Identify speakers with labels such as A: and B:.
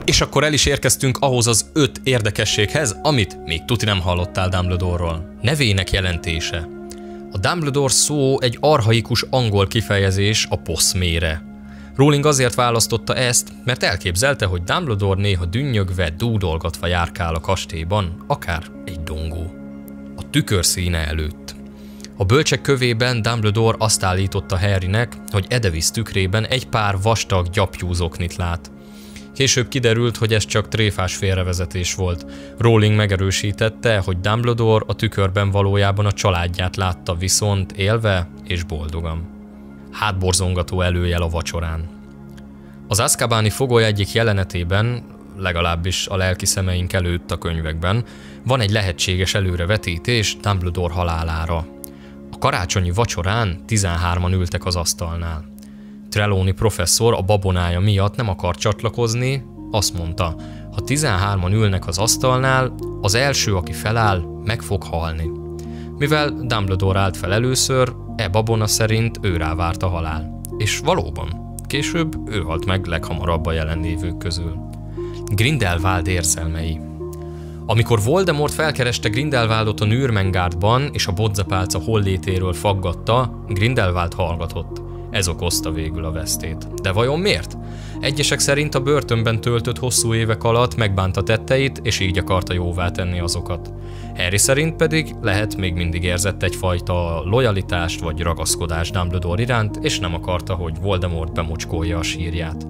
A: És akkor el is érkeztünk ahhoz az 5 érdekességhez, amit még tuti nem hallottál Dumbledore-ról. Nevének jelentése. A Dumbledore szó egy archaikus angol kifejezés a poszmére. Rowling azért választotta ezt, mert elképzelte, hogy Dumbledore néha dünnyögve, dúdolgatva járkál a kastélyban, akár egy dongó. A tükör színe előtt. A bölcsek kövében Dumbledore azt állította Harrynek, hogy Edevis tükrében egy pár vastag gyapjúzoknit lát. Később kiderült, hogy ez csak tréfás félrevezetés volt. Rowling megerősítette, hogy Dumbledore a tükörben valójában a családját látta, viszont élve és boldogan. Hátborzongató előjel a vacsorán. Az azkabáni fogoly egyik jelenetében, legalábbis a lelki szemeink előtt a könyvekben, van egy lehetséges előrevetítés Dumbledore halálára. A karácsonyi vacsorán 13-an ültek az asztalnál. Trelawney professzor a babonája miatt nem akar csatlakozni, azt mondta, ha 13-an ülnek az asztalnál, az első, aki feláll, meg fog halni. Mivel Dumbledore állt fel először, babona szerint ő rá várt a halál. És valóban, később ő halt meg leghamarabb a jelenlévők közül. Grindelwald érzelmei. Amikor Voldemort felkereste Grindelwaldot a Nürmengardban és a bodzapálca hollétéről faggatta, Grindelwald hallgatott. Ez okozta végül a vesztét. De vajon miért? Egyesek szerint a börtönben töltött hosszú évek alatt megbánta tetteit, és így akarta jóvá tenni azokat. Harry szerint pedig lehet még mindig érzett egyfajta lojalitást vagy ragaszkodást Dumbledore iránt, és nem akarta, hogy Voldemort bemocskolja a sírját.